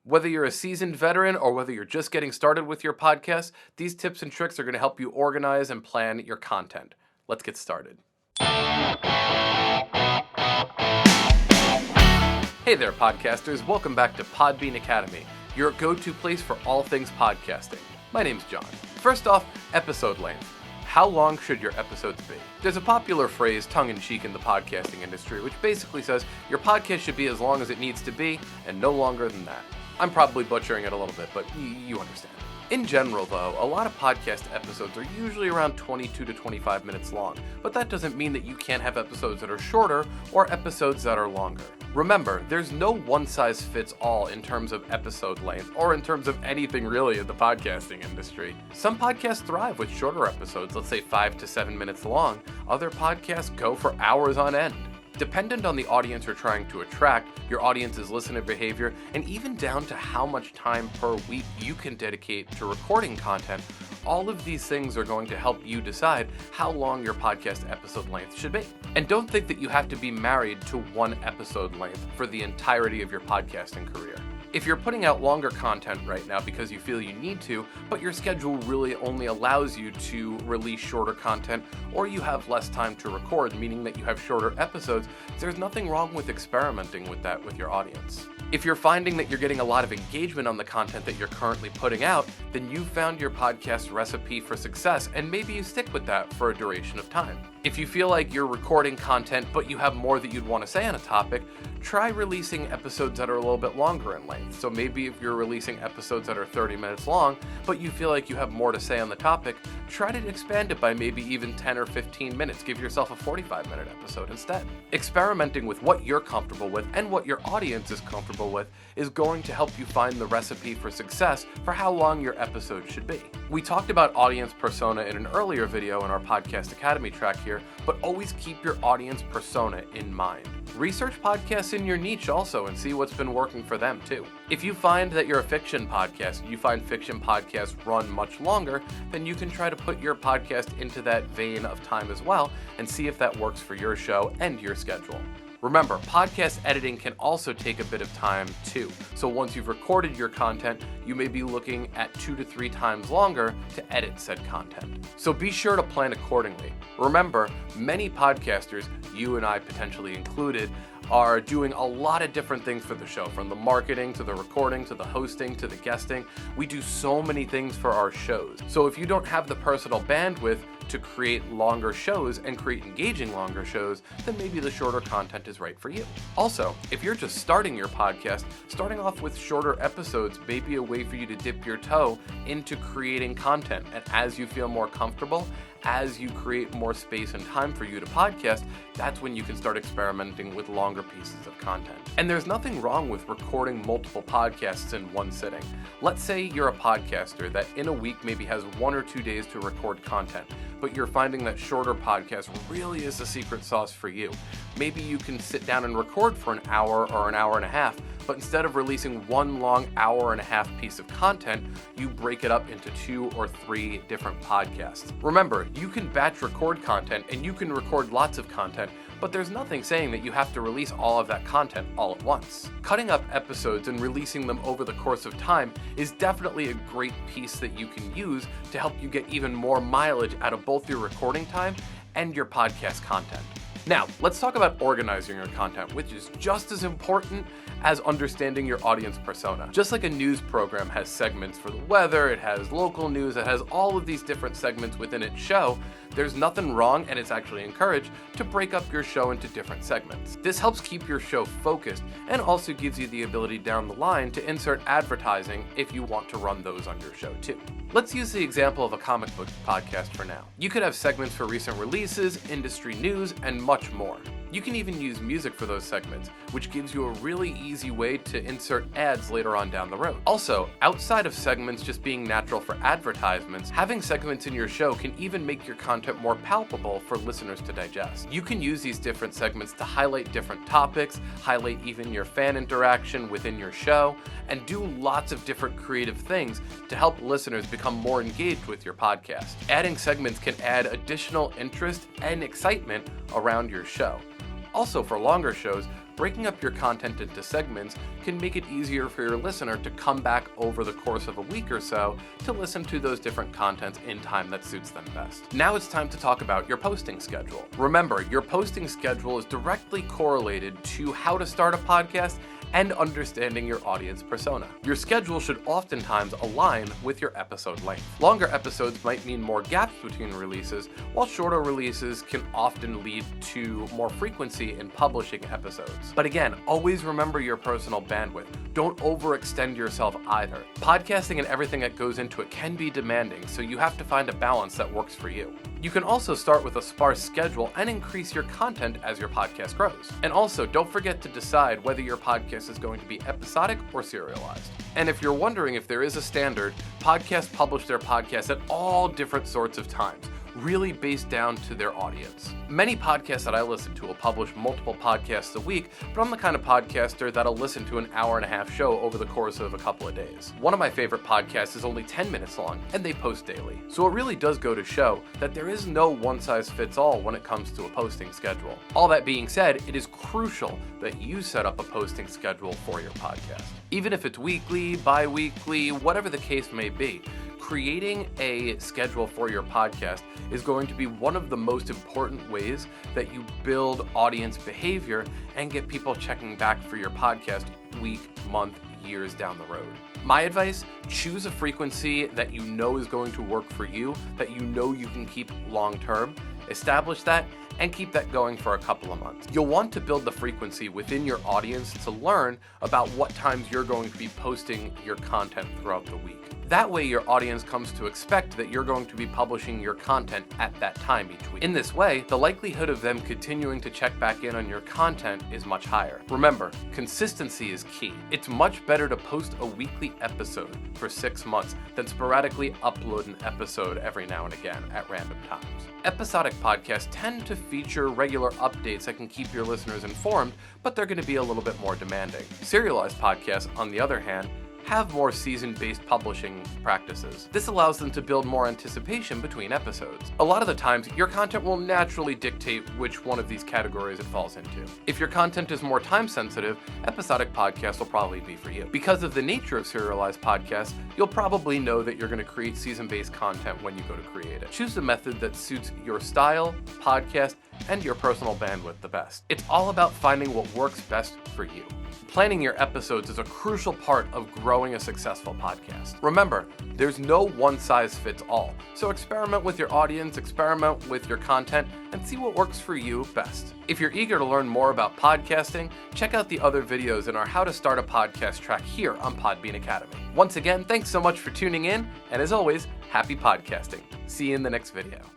Whether you're a seasoned veteran or whether you're just getting started with your podcast, these tips and tricks are going to help you organize and plan your content. Let's get started. Hey there, podcasters. Welcome back to Podbean Academy, your go-to place for all things podcasting. My name's John. First off, episode length. How long should your episodes be? There's a popular phrase, tongue-in-cheek, in the podcasting industry, which basically says your podcast should be as long as it needs to be and no longer than that. I'm probably butchering it a little bit, but you understand. In general, though, a lot of podcast episodes are usually around 22 to 25 minutes long, but that doesn't mean that you can't have episodes that are shorter or episodes that are longer. Remember, there's no one-size-fits-all in terms of episode length or in terms of anything really in the podcasting industry. Some podcasts thrive with shorter episodes, let's say 5 to 7 minutes long. Other podcasts go for hours on end. Dependent on the audience you're trying to attract, your audience's listener behavior, and even down to how much time per week you can dedicate to recording content, all of these things are going to help you decide how long your podcast episode length should be. And don't think that you have to be married to one episode length for the entirety of your podcasting career. If you're putting out longer content right now because you feel you need to, but your schedule really only allows you to release shorter content, or you have less time to record, meaning that you have shorter episodes, there's nothing wrong with experimenting with that with your audience. If you're finding that you're getting a lot of engagement on the content that you're currently putting out, then you've found your podcast recipe for success, and maybe you stick with that for a duration of time. If you feel like you're recording content, but you have more that you'd want to say on a topic, try releasing episodes that are a little bit longer in length. So maybe if you're releasing episodes that are 30 minutes long, but you feel like you have more to say on the topic, try to expand it by maybe even 10 or 15 minutes. Give yourself a 45-minute episode instead. Experimenting with what you're comfortable with and what your audience is comfortable with is going to help you find the recipe for success for how long your episode should be. We talked about audience persona in an earlier video in our Podcast Academy track here, but always keep your audience persona in mind. Research podcasts in your niche also and see what's been working for them too. If you find that you're a fiction podcast and you find fiction podcasts run much longer, then you can try to put your podcast into that vein of time as well and see if that works for your show and your schedule. Remember, podcast editing can also take a bit of time too. So once you've recorded your content, you may be looking at 2 to 3 times longer to edit said content. So be sure to plan accordingly. Remember, many podcasters, you and I potentially included, are doing a lot of different things for the show, from the marketing to the recording to the hosting to the guesting. We do so many things for our shows. So if you don't have the personal bandwidth to create longer shows and create engaging longer shows, then maybe the shorter content is right for you. Also, if you're just starting your podcast, starting off with shorter episodes may be a way for you to dip your toe into creating content. And as you feel more comfortable, as you create more space and time for you to podcast, that's when you can start experimenting with longer pieces of content. And there's nothing wrong with recording multiple podcasts in one sitting. Let's say you're a podcaster that in a week maybe has 1 or 2 days to record content, but you're finding that shorter podcasts really is the secret sauce for you. Maybe you can sit down and record for an hour or an hour and a half, but instead of releasing one long hour and a half piece of content, you break it up into 2 or 3 different podcasts. Remember, you can batch record content and you can record lots of content, but there's nothing saying that you have to release all of that content all at once. Cutting up episodes and releasing them over the course of time is definitely a great piece that you can use to help you get even more mileage out of both your recording time and your podcast content. Now, let's talk about organizing your content, which is just as important as understanding your audience persona. Just like a news program has segments for the weather, it has local news, it has all of these different segments within its show, there's nothing wrong, and it's actually encouraged, to break up your show into different segments. This helps keep your show focused and also gives you the ability down the line to insert advertising if you want to run those on your show too. Let's use the example of a comic book podcast for now. You could have segments for recent releases, industry news, and much more. You can even use music for those segments, which gives you a really easy way to insert ads later on down the road. Also, outside of segments just being natural for advertisements, having segments in your show can even make your content more palpable for listeners to digest. You can use these different segments to highlight different topics, highlight even your fan interaction within your show, and do lots of different creative things to help listeners become more engaged with your podcast. Adding segments can add additional interest and excitement around your show. Also, for longer shows, breaking up your content into segments can make it easier for your listener to come back over the course of a week or so to listen to those different contents in time that suits them best. Now it's time to talk about your posting schedule. Remember, your posting schedule is directly correlated to how to start a podcast and understanding your audience persona. Your schedule should oftentimes align with your episode length. Longer episodes might mean more gaps between releases, while shorter releases can often lead to more frequency in publishing episodes. But again, always remember your personal bandwidth. Don't overextend yourself either. Podcasting and everything that goes into it can be demanding, so you have to find a balance that works for you. You can also start with a sparse schedule and increase your content as your podcast grows. And also, don't forget to decide whether your podcast is going to be episodic or serialized. And if you're wondering if there is a standard, podcasts publish their podcasts at all different sorts of times, really based down to their audience. Many podcasts that I listen to will publish multiple podcasts a week, but I'm the kind of podcaster that'll listen to an hour-and-a-half show over the course of a couple of days. One of my favorite podcasts is only 10 minutes long, and they post daily. So it really does go to show that there is no one-size-fits-all when it comes to a posting schedule. All that being said, it is crucial that you set up a posting schedule for your podcast. Even if it's weekly, bi-weekly, whatever the case may be, creating a schedule for your podcast is going to be one of the most important ways that you build audience behavior and get people checking back for your podcast week, month, years down the road. My advice, choose a frequency that you know is going to work for you, that you know you can keep long term. Establish that and keep that going for a couple of months. You'll want to build the frequency within your audience to learn about what times you're going to be posting your content throughout the week. That way your audience comes to expect that you're going to be publishing your content at that time each week. In this way, the likelihood of them continuing to check back in on your content is much higher. Remember, consistency is key. It's much better to post a weekly episode for 6 months than sporadically upload an episode every now and again at random times. Episodic podcasts tend to feature regular updates that can keep your listeners informed, but they're going to be a little bit more demanding. Serialized podcasts, on the other hand, have more season-based publishing practices. This allows them to build more anticipation between episodes. A lot of the times, your content will naturally dictate which one of these categories it falls into. If your content is more time-sensitive, episodic podcasts will probably be for you. Because of the nature of serialized podcasts, you'll probably know that you're going to create season-based content when you go to create it. Choose the method that suits your style, podcast, and your personal bandwidth the best. It's all about finding what works best for you. Planning your episodes is a crucial part of growing a successful podcast. Remember, there's no one-size-fits-all, so experiment with your audience, experiment with your content, and see what works for you best. If you're eager to learn more about podcasting, check out the other videos in our How to Start a Podcast track here on Podbean Academy. Once again, thanks so much for tuning in, and as always, happy podcasting. See you in the next video.